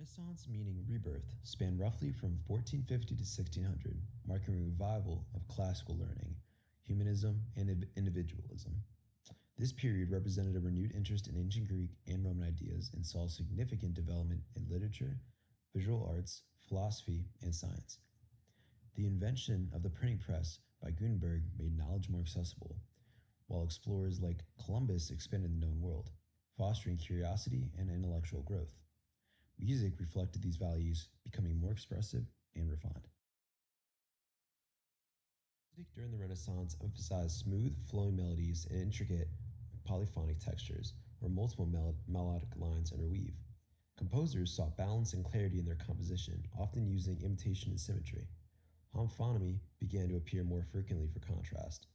Renaissance, meaning rebirth, spanned roughly from 1450 to 1600, marking a revival of classical learning, humanism, and individualism. This period represented a renewed interest in ancient Greek and Roman ideas and saw significant development in literature, visual arts, philosophy, and science. The invention of the printing press by Gutenberg made knowledge more accessible, while explorers like Columbus expanded the known world, fostering curiosity and intellectual growth. Music reflected these values, becoming more expressive and refined. Music during the Renaissance emphasized smooth, flowing melodies and intricate polyphonic textures, where multiple melodic lines interweave. Composers sought balance and clarity in their composition, often using imitation and symmetry. Homophony began to appear more frequently for contrast.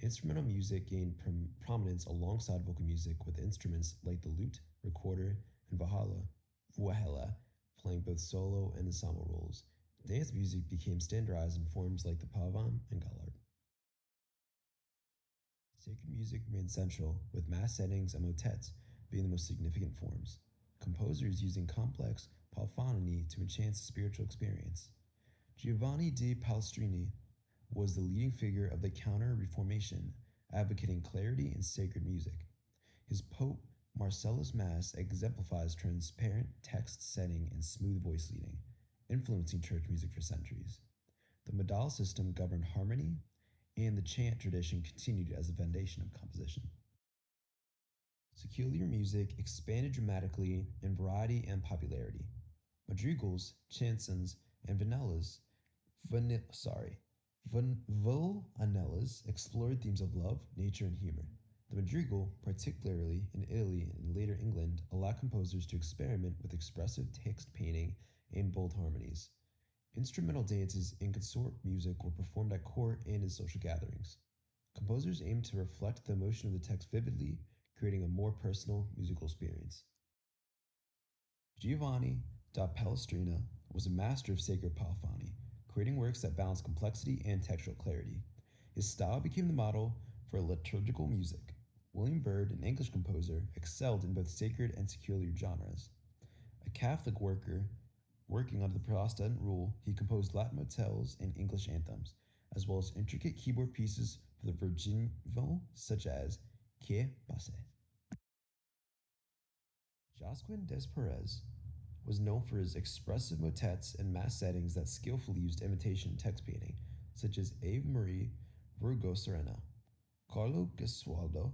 Instrumental music gained prominence alongside vocal music, with instruments like the lute, recorder, and vihuela playing both solo and ensemble roles. Dance music became standardized in forms like the pavan and galar. Sacred music remained central, with mass settings and motets being the most significant forms. Composers using complex polyphony to enhance the spiritual experience. Giovanni da Palestrina was the leading figure of the Counter-Reformation, advocating clarity in sacred music. His Pope Marcellus Mass exemplifies transparent text setting and smooth voice leading, influencing church music for centuries. The modal system governed harmony, and the chant tradition continued as the foundation of composition. Secular music expanded dramatically in variety and popularity. Madrigals, chansons, and villanellas explored themes of love, nature, and humor. The madrigal, particularly in Italy and later England, allowed composers to experiment with expressive text painting and bold harmonies. Instrumental dances and consort music were performed at court and in social gatherings. Composers aimed to reflect the emotion of the text vividly, creating a more personal musical experience. Giovanni da Palestrina was a master of sacred polyphony, creating works that balanced complexity and textual clarity. His style became the model for liturgical music. William Byrd, an English composer, excelled in both sacred and secular genres. A Catholic working under the Protestant rule, he composed Latin motets and English anthems, as well as intricate keyboard pieces for the Virginale, such as Que Passe. Josquin des Perez was known for his expressive motets and mass settings that skillfully used imitation text painting, such as Ave Maria Virgo Serena. Carlo Gesualdo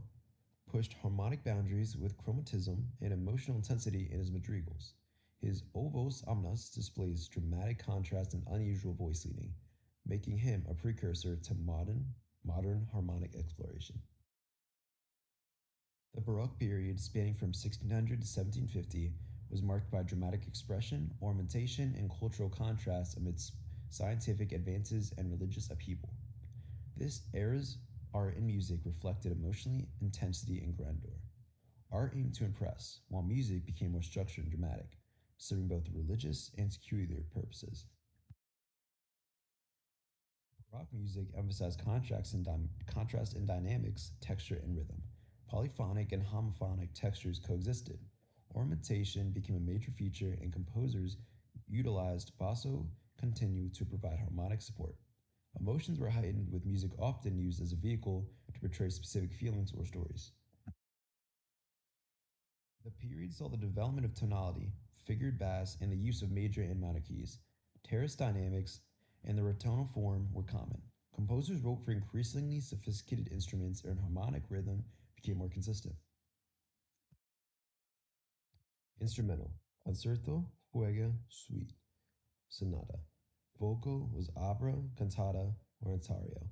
pushed harmonic boundaries with chromatism and emotional intensity in his madrigals. His O Vos Omnes displays dramatic contrast and unusual voice leading, making him a precursor to modern harmonic exploration. The Baroque period, spanning from 1600 to 1750, was marked by dramatic expression, ornamentation, and cultural contrast amidst scientific advances and religious upheaval. This era's art and music reflected emotional intensity and grandeur. Art aimed to impress, while music became more structured and dramatic, serving both religious and secular purposes. Baroque music emphasized contrast in dynamics, texture, and rhythm. Polyphonic and homophonic textures coexisted. Ornamentation became a major feature, and composers utilized basso continuo to provide harmonic support. Emotions were heightened, with music often used as a vehicle to portray specific feelings or stories. The period saw the development of tonality, figured bass, and the use of major and minor keys. Terrace dynamics and the rotonal form were common. Composers wrote for increasingly sophisticated instruments, and harmonic rhythm became more consistent. Instrumental: Concerto, Fuga, Suite, Sonata. Vocal was opera, cantata, or oratoriо.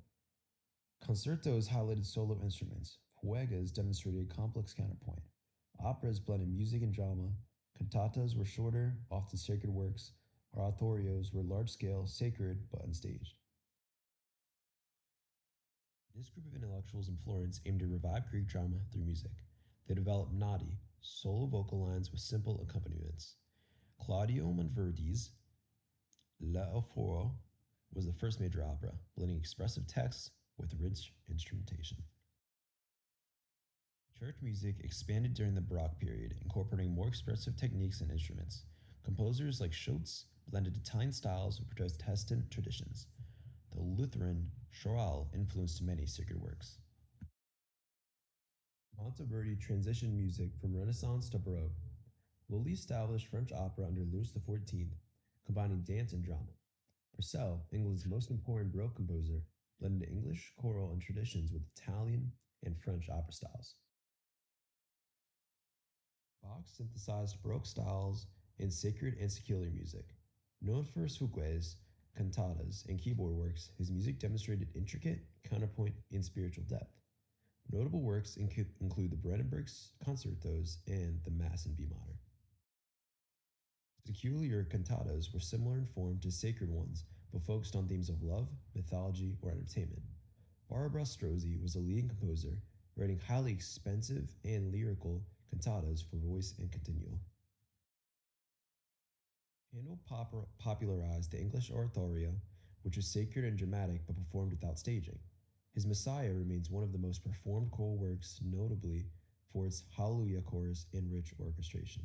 Concertos highlighted solo instruments. Fugas demonstrated a complex counterpoint. Operas blended music and drama. Cantatas were shorter, often sacred works. Oratorios were large-scale, sacred, but unstaged. This group of intellectuals in Florence aimed to revive Greek drama through music. They developed nodi, solo vocal lines with simple accompaniments. Claudio Monteverdi's L'Orfeo was the first major opera, blending expressive texts with rich instrumentation. Church music expanded during the Baroque period, incorporating more expressive techniques and instruments. Composers like Schultz blended Italian styles with Protestant traditions. The Lutheran chorale influenced many sacred works. Monteverdi transitioned music from Renaissance to Baroque. Lully established French opera under Louis XIV, combining dance and drama. Purcell, England's most important Baroque composer, blended English choral and traditions with Italian and French opera styles. Bach synthesized Baroque styles in sacred and secular music. Known for his fugues, cantatas, and keyboard works, his music demonstrated intricate counterpoint and spiritual depth. Notable works include the Brandenburg concertos and the Mass in B minor. Secular cantatas were similar in form to sacred ones, but focused on themes of love, mythology, or entertainment. Barbara Strozzi was a leading composer, writing highly expensive and lyrical cantatas for voice and continuo. Handel popularized the English oratorio, which was sacred and dramatic but performed without staging. His Messiah remains one of the most performed choral works, notably for its Hallelujah chorus and rich orchestration.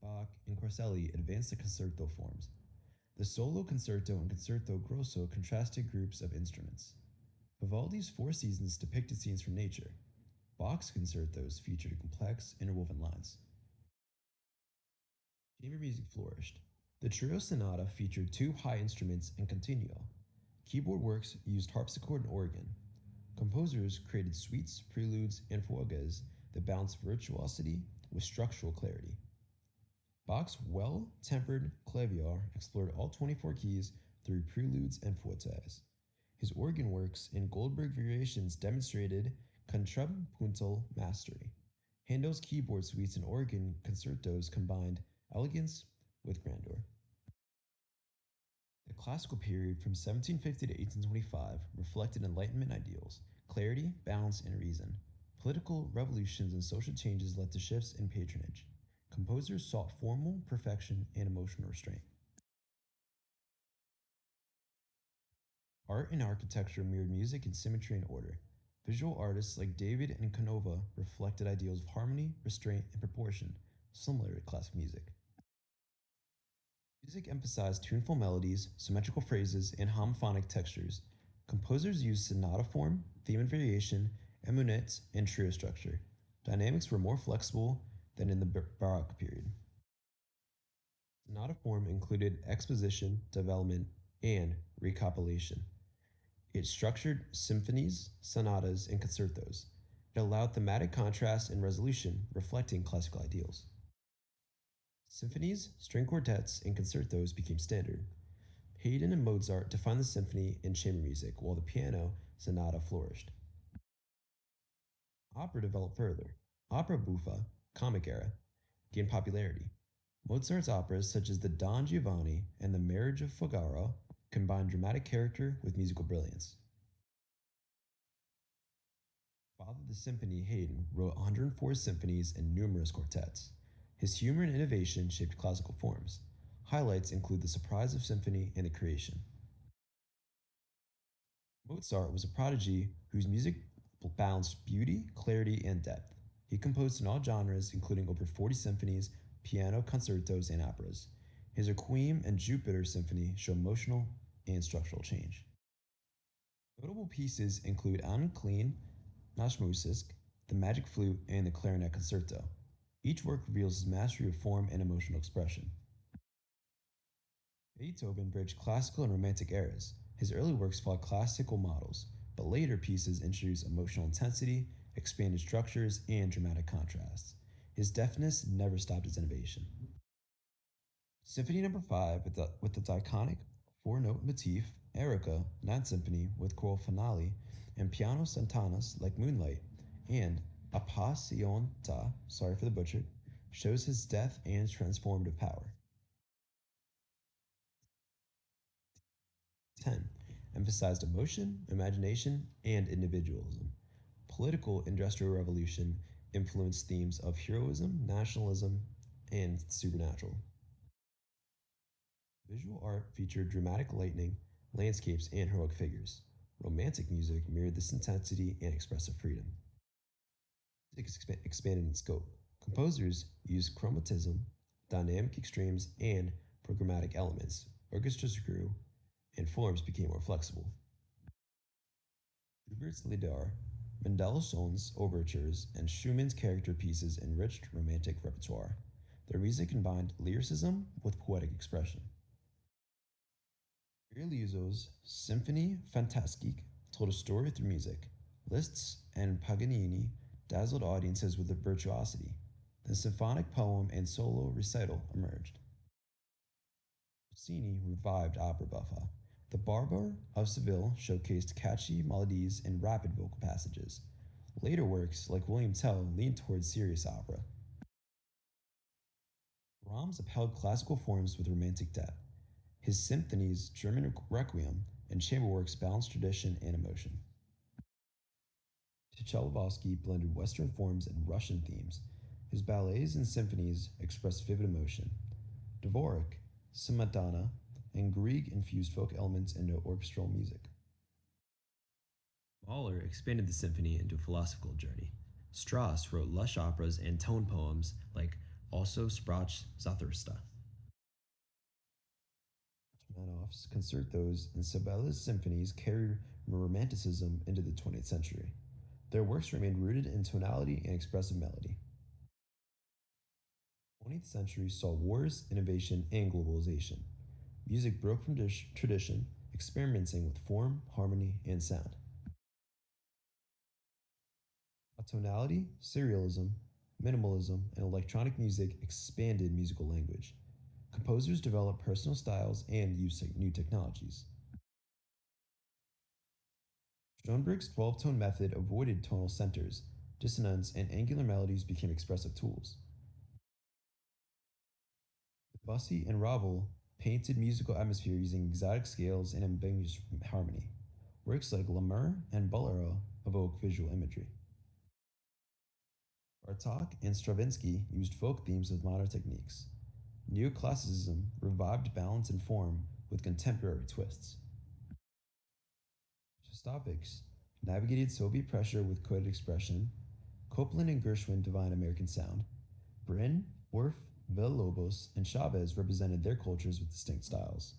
Bach and Corselli advanced the concerto forms. The solo concerto and concerto grosso contrasted groups of instruments. Vivaldi's Four Seasons depicted scenes from nature. Bach's concertos featured complex, interwoven lines. Chamber music flourished. The trio sonata featured two high instruments and continuo. Keyboard works used harpsichord and organ. Composers created suites, preludes, and fugues that balanced virtuosity with structural clarity. Bach's well-tempered clavier explored all 24 keys through preludes and fugues. His organ works in Goldberg variations demonstrated contrapuntal mastery. Handel's keyboard suites and organ concertos combined elegance with grandeur. The classical period from 1750 to 1825 reflected Enlightenment ideals, clarity, balance, and reason. Political revolutions and social changes led to shifts in patronage. Composers sought formal perfection and emotional restraint. Art and architecture mirrored music in symmetry and order. Visual artists like David and Canova reflected ideals of harmony, restraint, and proportion, similar to classic music. Music emphasized tuneful melodies, symmetrical phrases, and homophonic textures. Composers used sonata form, theme and variation, emunettes, and trio structure. Dynamics were more flexible than in the Baroque period. Sonata form included exposition, development, and recapitulation. It structured symphonies, sonatas, and concertos. It allowed thematic contrast and resolution, reflecting classical ideals. Symphonies, string quartets, and concertos became standard. Haydn and Mozart defined the symphony and chamber music, while the piano sonata flourished. Opera developed further. Opera buffa, comic era, gained popularity. Mozart's operas, such as the Don Giovanni and the Marriage of Figaro, combined dramatic character with musical brilliance. Father of the Symphony, Haydn wrote 104 symphonies and numerous quartets. His humor and innovation shaped classical forms. Highlights include the Surprise of Symphony and the Creation. Mozart was a prodigy whose music balanced beauty, clarity, and depth. He composed in all genres, including over 40 symphonies, piano concertos, and operas. His Requiem and Jupiter Symphony show emotional and structural change. Notable pieces include An Klein Nachtmusik, the Magic Flute, and the Clarinet Concerto. Each work reveals his mastery of form and emotional expression. Beethoven bridged classical and romantic eras. His early works followed classical models, but later pieces introduced emotional intensity, expanded structures, and dramatic contrasts. His deftness never stopped his innovation. Symphony No. 5 with its iconic four-note motif, Erica, Ninth Symphony with choral finale, and piano sonatas like Moonlight, and Appassionata, sorry for the butcher, shows his depth and transformative power. 10. Emphasized emotion, imagination, and individualism. Political industrial revolution influenced themes of heroism, nationalism, and supernatural. Visual art featured dramatic lighting, landscapes, and heroic figures. Romantic music mirrored this intensity and expressive freedom. Music expanded in scope. Composers used chromatism, dynamic extremes, and programmatic elements. Orchestras grew, and forms became more flexible. Schubert's Lieder, Mendelssohn's overtures, and Schumann's character pieces enriched Romantic repertoire. Their music combined lyricism with poetic expression. Berlioz's Symphonie Fantastique told a story through music. Liszt's and Paganini dazzled audiences with their virtuosity. The symphonic poem and solo recital emerged. Rossini revived opera buffa. The Barber of Seville showcased catchy melodies and rapid vocal passages. Later works, like William Tell, leaned towards serious opera. Brahms upheld classical forms with romantic depth. His symphonies, German Requiem, and chamber works balanced tradition and emotion. Tchaikovsky blended Western forms and Russian themes. His ballets and symphonies expressed vivid emotion. Dvorak, Smetana, and Grieg infused folk elements into orchestral music. Mahler expanded the symphony into a philosophical journey. Strauss wrote lush operas and tone poems like Also sprach Zarathustra. Rachmaninoff's concertos and Sibelius symphonies carried Romanticism into the 20th century. Their works remained rooted in tonality and expressive melody. The 20th century saw wars, innovation, and globalization. Music broke from tradition, experimenting with form, harmony, and sound. Atonality, serialism, minimalism, and electronic music expanded musical language. Composers developed personal styles and used new technologies. Schoenberg's 12-tone method avoided tonal centers. Dissonance and angular melodies became expressive tools. Debussy and Ravel painted musical atmosphere using exotic scales and ambiguous harmony. Works like L'Amour and Bolero evoke visual imagery. Bartók and Stravinsky used folk themes with modern techniques. Neoclassicism revived balance and form with contemporary twists. Shostakovich navigated Soviet pressure with coded expression. Copland and Gershwin defined American sound. Brin, Orff, Villalobos, and Chavez represented their cultures with distinct styles.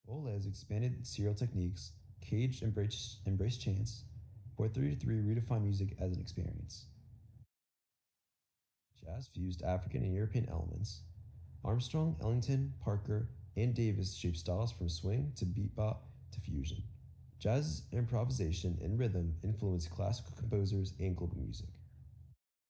Boles expanded serial techniques. Cage embraced chance. 433 redefined music as an experience. Jazz fused African and European elements. Armstrong, Ellington, Parker, and Davis shaped styles from swing to bebop to fusion. Jazz's improvisation and rhythm influenced classical composers and global music.